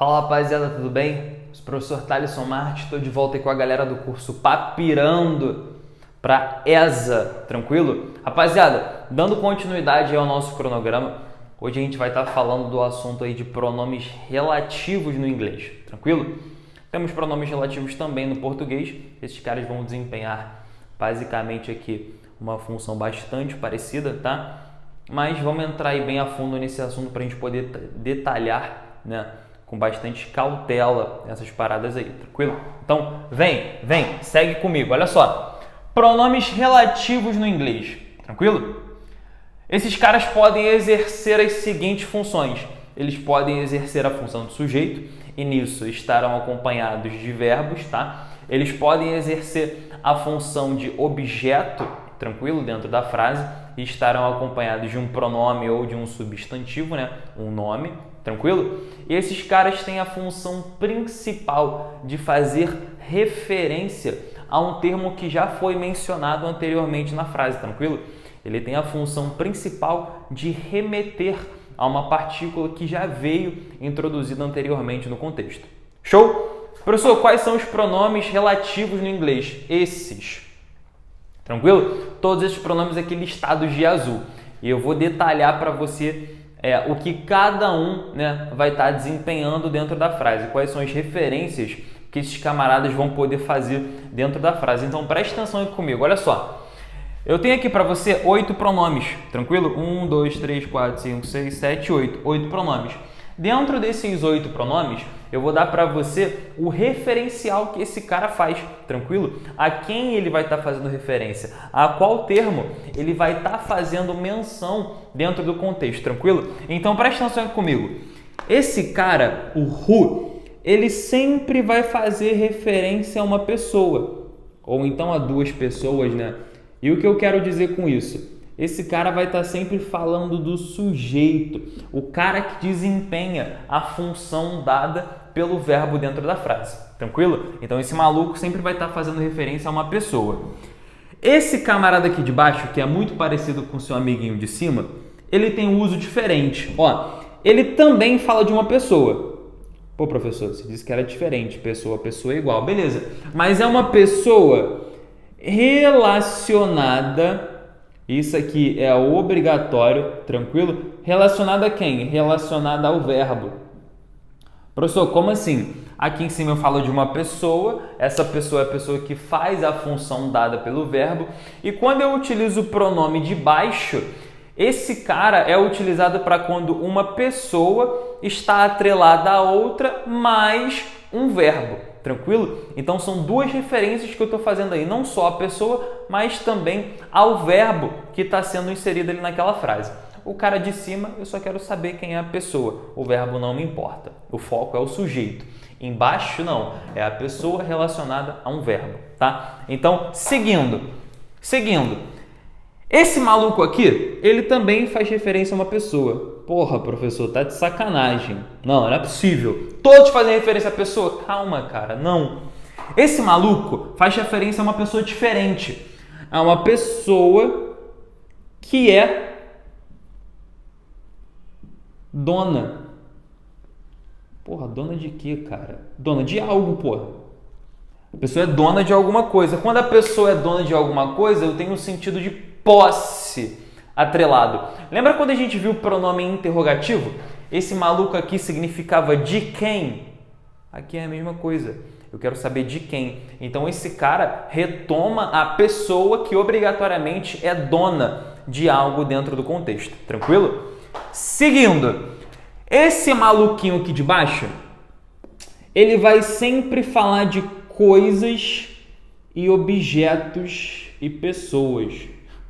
Fala rapaziada, tudo bem? Eu sou o professor Thalisson Martins, estou de volta aí com a galera do curso Papirando para ESA, tranquilo? Rapaziada, dando continuidade ao nosso cronograma, hoje a gente vai estar falando do assunto aí de pronomes relativos no inglês, tranquilo? Temos pronomes relativos também no português, esses caras vão desempenhar basicamente aqui uma função bastante parecida, tá? Mas vamos entrar aí bem a fundo nesse assunto para a gente poder detalhar, né, com bastante cautela essas paradas aí, tranquilo? Então, vem, segue comigo, olha só. Pronomes relativos no inglês, tranquilo? Esses caras podem exercer as seguintes funções. Eles podem exercer a função de sujeito, e nisso estarão acompanhados de verbos, tá? Eles podem exercer a função de objeto, tranquilo, dentro da frase, e estarão acompanhados de um pronome ou de um substantivo, né? Um nome, tranquilo? E esses caras têm a função principal de fazer referência a um termo que já foi mencionado anteriormente na frase, tranquilo? Ele tem a função principal de remeter a uma partícula que já veio introduzida anteriormente no contexto. Show? Professor, quais são os pronomes relativos no inglês? Esses. Tranquilo? Todos esses pronomes aqui listados de azul. E eu vou detalhar para você o que cada um, né, vai estar desempenhando dentro da frase. Quais são as referências que esses camaradas vão poder fazer dentro da frase. Então, preste atenção aqui comigo. Olha só. Eu tenho aqui para você 8 pronomes, tranquilo? 1, 2, 3, 4, 5, 6, 7, 8. 8 pronomes. Dentro desses 8 pronomes, eu vou dar para você o referencial que esse cara faz, tranquilo? A quem ele vai estar fazendo referência, a qual termo ele vai estar fazendo menção dentro do contexto, tranquilo? Então, preste atenção aqui comigo. Esse cara, o who, ele sempre vai fazer referência a uma pessoa, ou então a duas pessoas, né? E o que eu quero dizer com isso? Esse cara vai estar sempre falando do sujeito, o cara que desempenha a função dada pelo verbo dentro da frase, tranquilo? Então esse maluco sempre vai estar fazendo referência a uma pessoa. Esse camarada aqui de baixo, que é muito parecido com o seu amiguinho de cima, ele tem um uso diferente. Ó, ele também fala de uma pessoa. Pô, professor, você disse que era diferente, pessoa é igual, beleza. Mas é uma pessoa relacionada, isso aqui é obrigatório, tranquilo? Relacionada a quem? Relacionada ao verbo. Professor, como assim? Aqui em cima eu falo de uma pessoa, essa pessoa é a pessoa que faz a função dada pelo verbo, e quando eu utilizo o pronome de baixo, esse cara é utilizado para quando uma pessoa está atrelada a outra mais um verbo. Tranquilo? Então são duas referências que eu estou fazendo aí, não só a pessoa, mas também ao verbo que está sendo inserido ali naquela frase. O cara de cima, eu só quero saber quem é a pessoa, o verbo não me importa, o foco é o sujeito. Embaixo não, é a pessoa relacionada a um verbo, tá? Então, seguindo, esse maluco aqui, ele também faz referência a uma pessoa. Porra, professor, tá de sacanagem. Não é possível. Todos fazem referência a pessoa? Calma, cara, não. Esse maluco faz referência a uma pessoa diferente. A uma pessoa que é dona. Porra, dona de quê, cara? Dona de algo, porra. A pessoa é dona de alguma coisa. Quando a pessoa é dona de alguma coisa, eu tenho um sentido de posse atrelado. Lembra quando a gente viu o pronome interrogativo? Esse maluco aqui significava de quem? Aqui é a mesma coisa. Eu quero saber de quem. Então esse cara retoma a pessoa que obrigatoriamente é dona de algo dentro do contexto. Tranquilo? Seguindo. Esse maluquinho aqui de baixo, ele vai sempre falar de coisas e objetos e pessoas.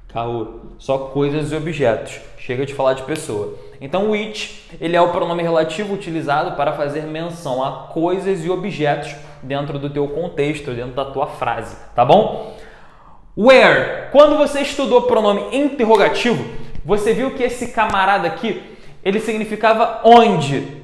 Caô, só coisas e objetos. Chega de falar de pessoa. Então, o it, ele é o pronome relativo utilizado para fazer menção a coisas e objetos dentro do teu contexto, dentro da tua frase, tá bom? Where, quando você estudou pronome interrogativo, você viu que esse camarada aqui, ele significava onde?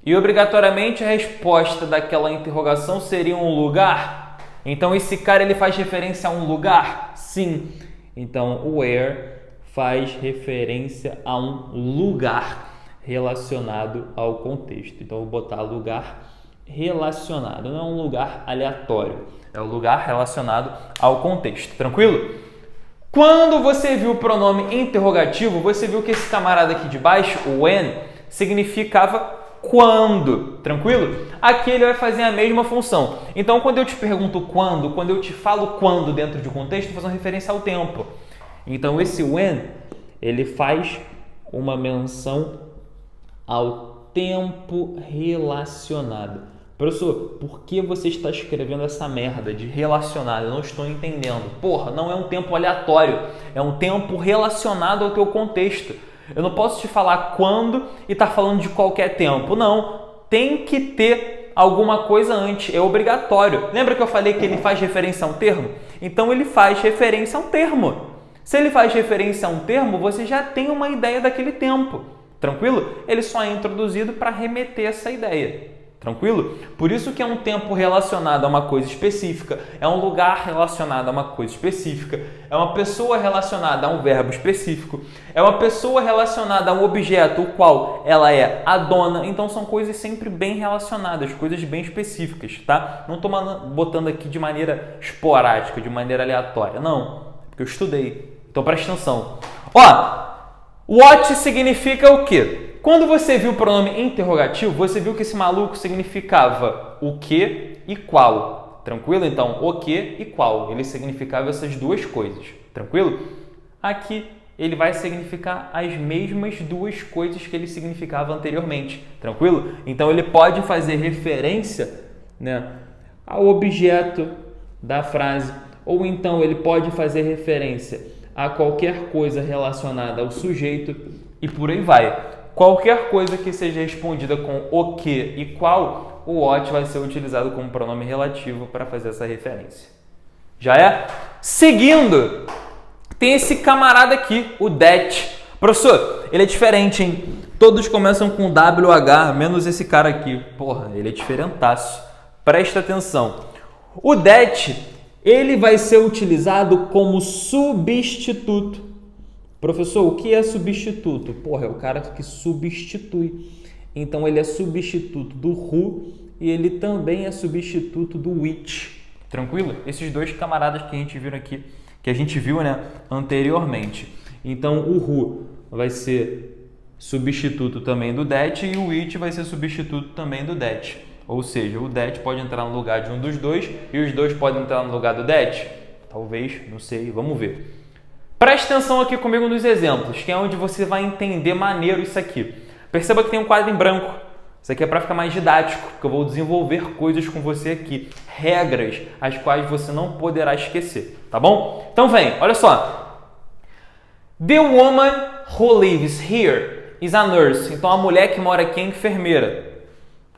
E obrigatoriamente a resposta daquela interrogação seria um lugar. Então, esse cara, ele faz referência a um lugar? Sim. Então, where faz referência a um lugar. relacionado ao contexto. Então, eu vou botar lugar relacionado, não é um lugar aleatório, é um lugar relacionado ao contexto, tranquilo? Quando você viu o pronome interrogativo, você viu que esse camarada aqui de baixo, o when, significava quando, tranquilo? Aqui ele vai fazer a mesma função. Então, quando eu te pergunto quando eu te falo quando dentro de um contexto, eu vou fazer uma referência ao tempo. Então, esse when, ele faz uma menção ao tempo relacionado. Professor, por que você está escrevendo essa merda de relacionado? Eu não estou entendendo. Porra, não é um tempo aleatório, é um tempo relacionado ao teu contexto. Eu não posso te falar quando e estar falando de qualquer tempo. Não, tem que ter alguma coisa antes, é obrigatório. Lembra que eu falei que ele faz referência a um termo? Então ele faz referência a um termo. Se ele faz referência a um termo, você já tem uma ideia daquele tempo. Tranquilo? Ele só é introduzido para remeter essa ideia. Tranquilo? Por isso que é um tempo relacionado a uma coisa específica, é um lugar relacionado a uma coisa específica, é uma pessoa relacionada a um verbo específico, é uma pessoa relacionada a um objeto, o qual ela é a dona. Então são coisas sempre bem relacionadas, coisas bem específicas, tá? Não estou botando aqui de maneira esporádica, de maneira aleatória, não, porque eu estudei. Então presta atenção. Ó, what significa o quê? Quando você viu o pronome interrogativo, você viu que esse maluco significava o que e qual. Tranquilo? Então, o que e qual. Ele significava essas duas coisas. Tranquilo? Aqui ele vai significar as mesmas duas coisas que ele significava anteriormente. Tranquilo? Então, ele pode fazer referência, né, ao objeto da frase. Ou então, ele pode fazer referência a qualquer coisa relacionada ao sujeito e por aí vai. Qualquer coisa que seja respondida com o que e qual, o what vai ser utilizado como pronome relativo para fazer essa referência. Já é? Seguindo, tem esse camarada aqui, o that. Professor, ele é diferente, hein? Todos começam com WH, menos esse cara aqui. Porra, ele é diferentaço. Presta atenção. O that, ele vai ser utilizado como substituto. Professor, o que é substituto? Porra, é o cara que substitui. Então, ele é substituto do who e ele também é substituto do which. Tranquilo? Esses dois camaradas que a gente viu aqui, que a gente viu, né, anteriormente. Então, o who vai ser substituto também do that e o which vai ser substituto também do that. Ou seja, o that pode entrar no lugar de um dos dois e os dois podem entrar no lugar do that? Talvez, não sei, vamos ver. Preste atenção aqui comigo nos exemplos, que é onde você vai entender maneiro isso aqui. Perceba que tem um quadro em branco. Isso aqui é para ficar mais didático, porque eu vou desenvolver coisas com você aqui. Regras, as quais você não poderá esquecer, tá bom? Então vem, olha só. The woman who lives here is a nurse. Então a mulher que mora aqui é enfermeira.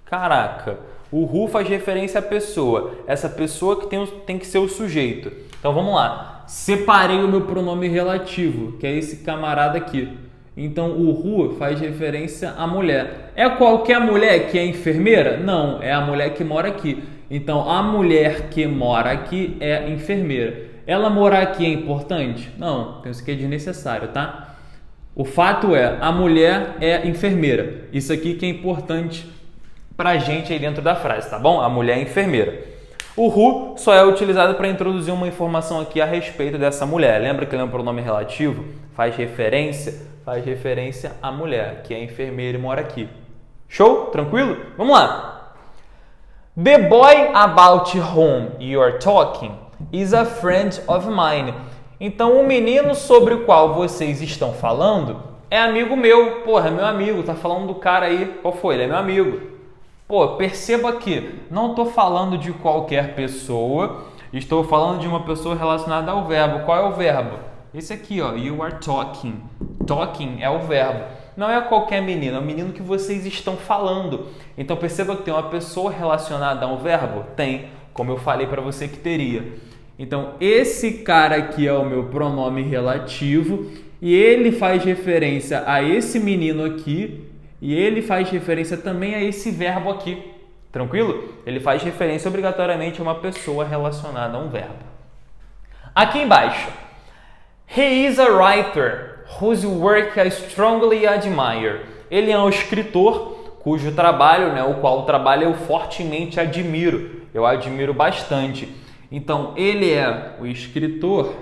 Caraca, o who faz referência à pessoa. Essa pessoa que tem que ser o sujeito. Então vamos lá. Separei o meu pronome relativo, que é esse camarada aqui. Então, o who faz referência à mulher. É qualquer mulher que é enfermeira? Não, é a mulher que mora aqui. Então, a mulher que mora aqui é enfermeira. Ela morar aqui é importante? Não, penso que é desnecessário, tá? O fato é, a mulher é enfermeira. Isso aqui que é importante pra gente aí dentro da frase, tá bom? A mulher é enfermeira. O who só é utilizado para introduzir uma informação aqui a respeito dessa mulher. Lembra que ele é um pronome relativo? Faz referência à mulher, que é enfermeira e mora aqui. Show? Tranquilo? Vamos lá. The boy about whom you are talking is a friend of mine. Então, o menino sobre o qual vocês estão falando é amigo meu. Porra, é meu amigo. Tá falando do cara aí. Qual foi? Ele é meu amigo. Pô, perceba que não estou falando de qualquer pessoa, estou falando de uma pessoa relacionada ao verbo. Qual é o verbo? Esse aqui, ó, you are talking. Talking é o verbo. Não é qualquer menino, é o menino que vocês estão falando. Então perceba que tem uma pessoa relacionada a um verbo? Tem, como eu falei para você que teria. Então esse cara aqui é o meu pronome relativo e ele faz referência a esse menino aqui. E ele faz referência também a esse verbo aqui. Tranquilo? Ele faz referência obrigatoriamente a uma pessoa relacionada a um verbo. Aqui embaixo. He is a writer whose work I strongly admire. Ele é um escritor cujo trabalho, né, o qual trabalho eu fortemente admiro. Eu admiro bastante. Então, ele é o escritor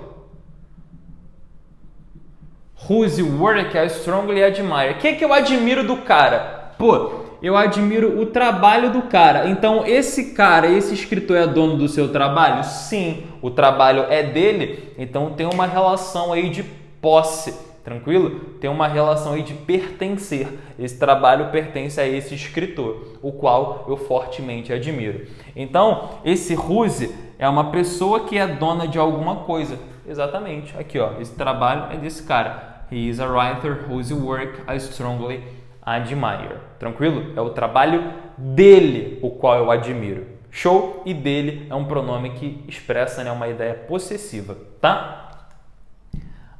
whose work I strongly admire. O que eu admiro do cara? Pô, eu admiro o trabalho do cara. Então, esse cara, esse escritor é dono do seu trabalho? Sim, o trabalho é dele. Então, tem uma relação aí de posse, tranquilo? Tem uma relação aí de pertencer. Esse trabalho pertence a esse escritor, o qual eu fortemente admiro. Então, esse whose é uma pessoa que é dona de alguma coisa. Exatamente. Aqui, ó, esse trabalho é desse cara. He is a writer whose work I strongly admire. Tranquilo? É o trabalho dele o qual eu admiro. Show? E dele é um pronome que expressa, né, uma ideia possessiva, tá?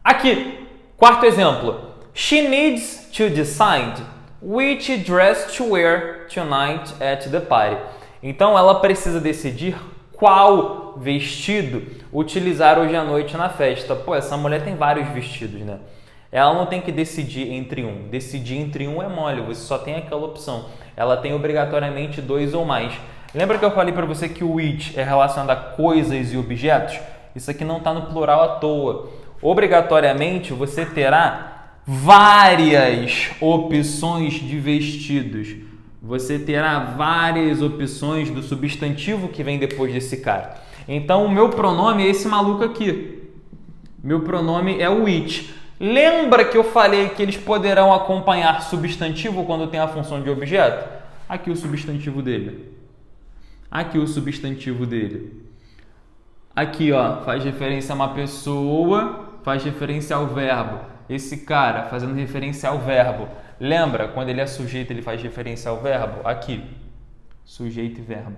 Aqui, quarto exemplo. She needs to decide which dress to wear tonight at the party. Então, ela precisa decidir qual vestido utilizar hoje à noite na festa. Pô, essa mulher tem vários vestidos, né? Ela não tem que decidir entre um. Decidir entre um é mole, você só tem aquela opção. Ela tem obrigatoriamente 2 ou mais. Lembra que eu falei para você que o which é relacionado a coisas e objetos? Isso aqui não está no plural à toa. Obrigatoriamente você terá várias opções de vestidos. Você terá várias opções do substantivo que vem depois desse cara. Então o meu pronome é esse maluco aqui. Meu pronome é o which. Lembra que eu falei que eles poderão acompanhar substantivo quando tem a função de objeto? Aqui o substantivo dele. Aqui o substantivo dele. Aqui, ó, faz referência a uma pessoa, faz referência ao verbo. Esse cara fazendo referência ao verbo. Lembra quando ele é sujeito, ele faz referência ao verbo? Aqui, sujeito e verbo.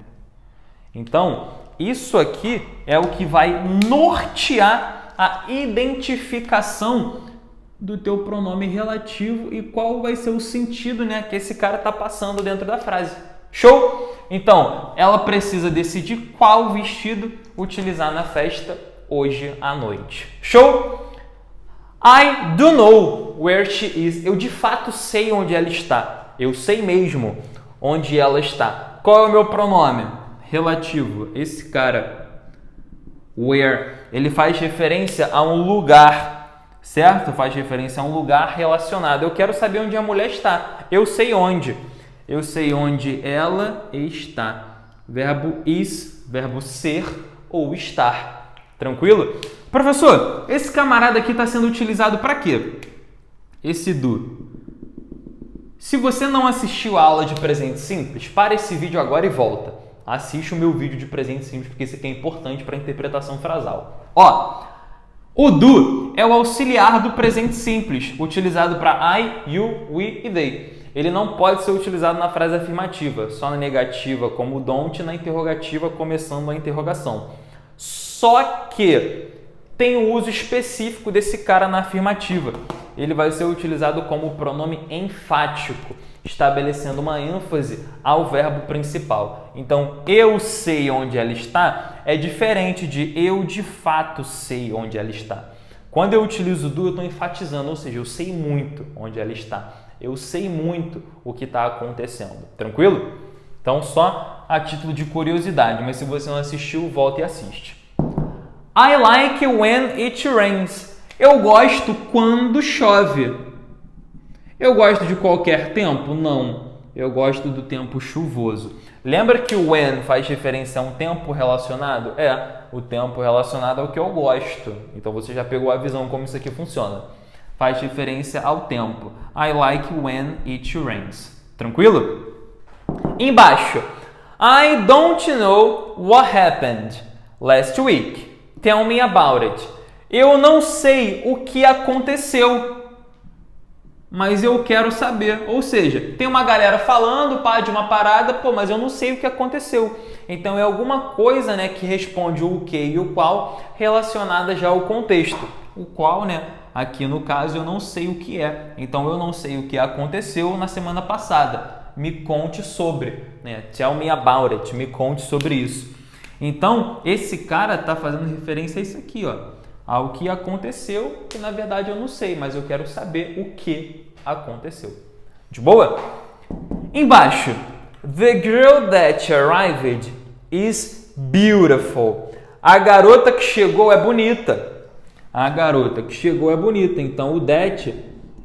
Então, isso aqui é o que vai nortear a identificação do teu pronome relativo e qual vai ser o sentido, né, que esse cara está passando dentro da frase. Show? Então, ela precisa decidir qual vestido utilizar na festa hoje à noite. Show? I do know where she is. Eu de fato sei onde ela está. Eu sei mesmo onde ela está. Qual é o meu pronome relativo? Esse cara, where, ele faz referência a um lugar, certo? Faz referência a um lugar relacionado. Eu quero saber onde a mulher está. Eu sei onde. Eu sei onde ela está. Verbo is, verbo ser ou estar. Tranquilo? Professor, esse camarada aqui está sendo utilizado para quê? Esse do. Se você não assistiu a aula de presente simples, para esse vídeo agora e volta. Assiste o meu vídeo de presente simples, porque isso aqui é importante para a interpretação frasal. Ó, o do é o auxiliar do presente simples, utilizado para I, you, we e they. Ele não pode ser utilizado na frase afirmativa, só na negativa, como o don't, e na interrogativa, começando a interrogação. Só que tem um uso específico desse cara na afirmativa. Ele vai ser utilizado como pronome enfático, estabelecendo uma ênfase ao verbo principal. Então, eu sei onde ela está é diferente de eu de fato sei onde ela está. Quando eu utilizo do, eu estou enfatizando, ou seja, eu sei muito onde ela está. Eu sei muito o que está acontecendo. Tranquilo? Então, só a título de curiosidade, mas se você não assistiu, volta e assiste. I like when it rains. Eu gosto quando chove. Eu gosto de qualquer tempo? Não. Eu gosto do tempo chuvoso. Lembra que o when faz referência a um tempo relacionado? É, o tempo relacionado ao que eu gosto. Então você já pegou a visão como isso aqui funciona. Faz referência ao tempo. I like when it rains. Tranquilo? Embaixo. I don't know what happened last week. Tell me about it. Eu não sei o que aconteceu, mas eu quero saber. Ou seja, tem uma galera falando, pá, de uma parada, pô, mas eu não sei o que aconteceu. Então é alguma coisa, né, que responde o que e o qual relacionada já ao contexto. O qual, né, aqui no caso eu não sei o que é. Então eu não sei o que aconteceu na semana passada. Me conte sobre, né? Tell me about it. Me conte sobre isso. Então esse cara está fazendo referência a isso aqui, ó. Ao que aconteceu, que na verdade eu não sei, mas eu quero saber o que aconteceu. De boa? Embaixo, the girl that arrived is beautiful. A garota que chegou é bonita. A garota que chegou é bonita. Então, o that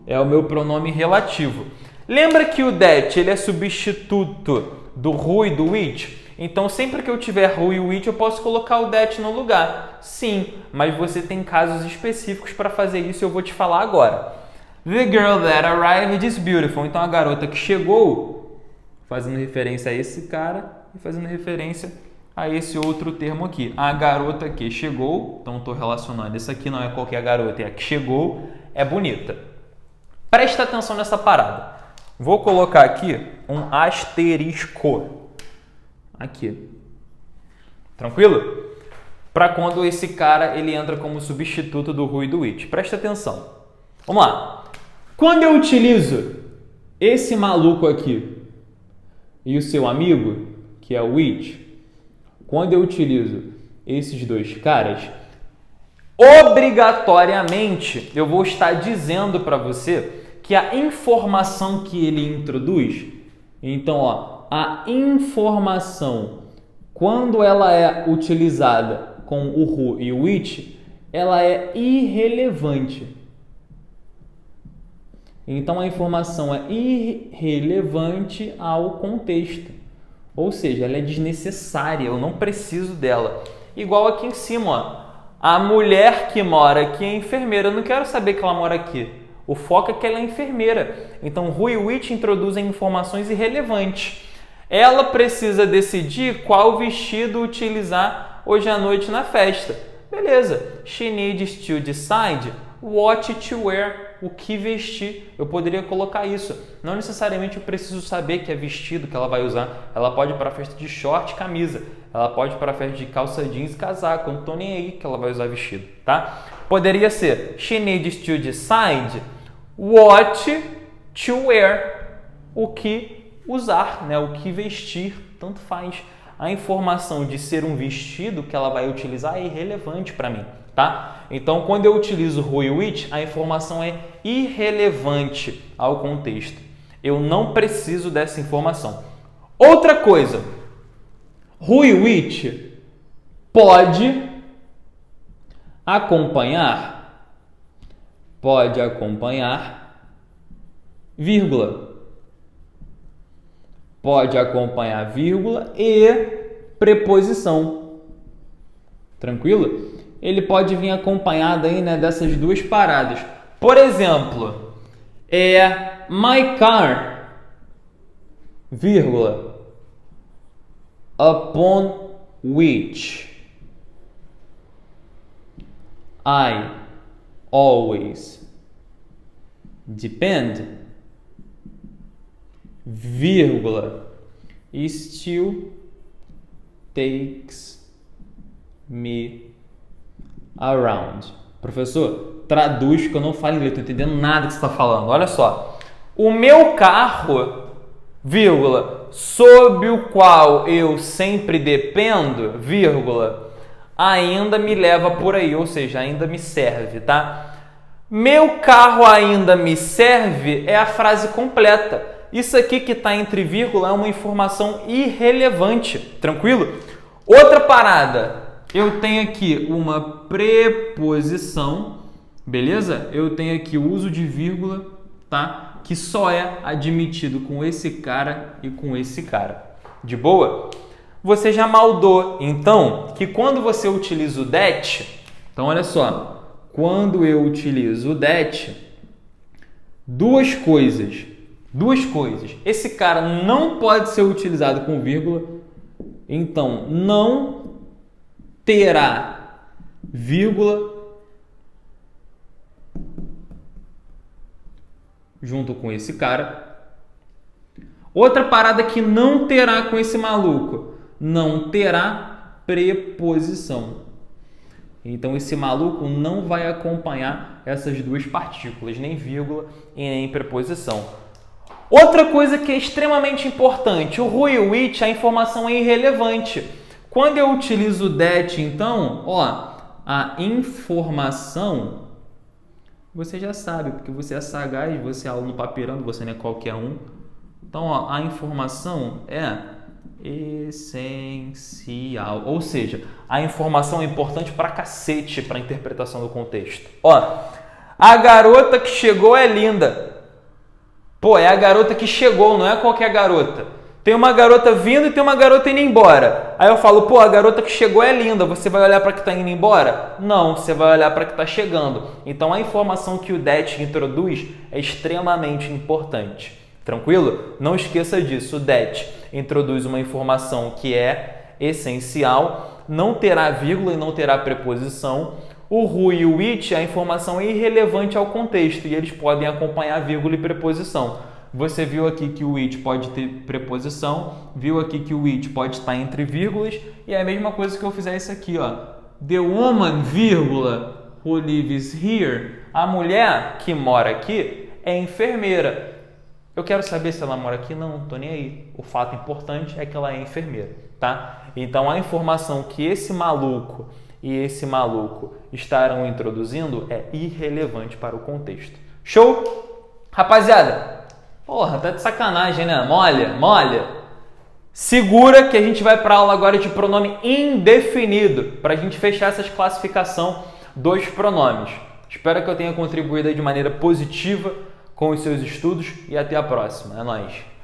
é o meu pronome relativo. Lembra que o that ele é substituto do who e do which? Então, sempre que eu tiver who e which, eu posso colocar o that no lugar. Sim, mas você tem casos específicos para fazer isso e eu vou te falar agora. The girl that arrived is beautiful. Então, a garota que chegou, fazendo referência a esse cara e fazendo referência a esse outro termo aqui. A garota que chegou, então estou relacionando. Essa aqui não é qualquer garota, é a que chegou, é bonita. Presta atenção nessa parada. Vou colocar aqui um asterisco. Aqui. Tranquilo? Para quando esse cara ele entra como substituto do who e do which. Presta atenção. Vamos lá. Quando eu utilizo esse maluco aqui e o seu amigo, que é o which, quando eu utilizo esses dois caras, obrigatoriamente eu vou estar dizendo para você que a informação que ele introduz, então, ó, a informação, quando ela é utilizada com o who e o which, ela é irrelevante. Então, a informação é irrelevante ao contexto. Ou seja, ela é desnecessária, eu não preciso dela. Igual aqui em cima, ó. A mulher que mora aqui é enfermeira, eu não quero saber que ela mora aqui. O foco é que ela é enfermeira. Então, who e which introduzem informações irrelevantes. Ela precisa decidir qual vestido utilizar hoje à noite na festa. Beleza. She needs to decide what to wear, o que vestir. Eu poderia colocar isso. Não necessariamente eu preciso saber que é vestido que ela vai usar. Ela pode ir para a festa de short e camisa. Ela pode ir para a festa de calça jeans e casaco. Eu não estou nem aí que ela vai usar vestido, tá? Poderia ser she needs to decide what to wear, o que usar, né? O que vestir, tanto faz. A informação de ser um vestido que ela vai utilizar é irrelevante para mim, tá? Então, quando eu utilizo who e which, a informação é irrelevante ao contexto. Eu não preciso dessa informação. Outra coisa, who e which pode acompanhar, vírgula. Pode acompanhar vírgula e preposição. Tranquilo? Ele pode vir acompanhado aí, né, dessas duas paradas. Por exemplo, my car, vírgula, upon which I always depend, vírgula, still takes me around. Professor, traduz que eu não falo inglês, não estou entendendo nada que você está falando. Olha só. O meu carro, vírgula, sob o qual eu sempre dependo, vírgula, ainda me leva por aí, ou seja, ainda me serve, tá? Meu carro ainda me serve é a frase completa. Isso aqui que está entre vírgula é uma informação irrelevante, tranquilo? Outra parada, eu tenho aqui uma preposição, beleza? Eu tenho aqui o uso de vírgula, tá? Que só é admitido com esse cara e com esse cara. De boa? Você já maldou, então, que quando você utiliza o that, então olha só, quando eu utilizo o that, duas coisas. Esse cara não pode ser utilizado com vírgula, então não terá vírgula junto com esse cara. Outra parada que não terá com esse maluco, não terá preposição. Então esse maluco não vai acompanhar essas duas partículas, nem vírgula e nem preposição. Outra coisa que é extremamente importante, o who e o which, a informação é irrelevante. Quando eu utilizo o that, então, ó, a informação você já sabe, porque você é sagaz, você é aluno papirando, você não é qualquer um. Então, ó, a informação é essencial, ou seja, a informação é importante pra cacete para a interpretação do contexto. Ó, a garota que chegou é linda. Pô, é a garota que chegou, não é qualquer garota. Tem uma garota vindo e tem uma garota indo embora. Aí eu falo, pô, a garota que chegou é linda. Você vai olhar para que está indo embora? Não, você vai olhar para que está chegando. Então a informação que o that introduz é extremamente importante. Tranquilo? Não esqueça disso. O that introduz uma informação que é essencial, não terá vírgula e não terá preposição. O who e o which, a informação é irrelevante ao contexto e eles podem acompanhar vírgula e preposição. Você viu aqui que o which pode ter preposição, viu aqui que o which pode estar entre vírgulas e é a mesma coisa que eu fizer isso aqui, ó. The woman, vírgula, who lives here, a mulher que mora aqui é enfermeira. Eu quero saber se ela mora aqui? Não tô nem aí. O fato importante é que ela é enfermeira, tá? Então a informação que esse maluco e esse maluco estarão introduzindo é irrelevante para o contexto. Show? Rapaziada, porra, tá de sacanagem, né? Molha. Segura que a gente vai para aula agora de pronome indefinido, para a gente fechar essa classificação dos pronomes. Espero que eu tenha contribuído de maneira positiva com os seus estudos e até a próxima. É nóis!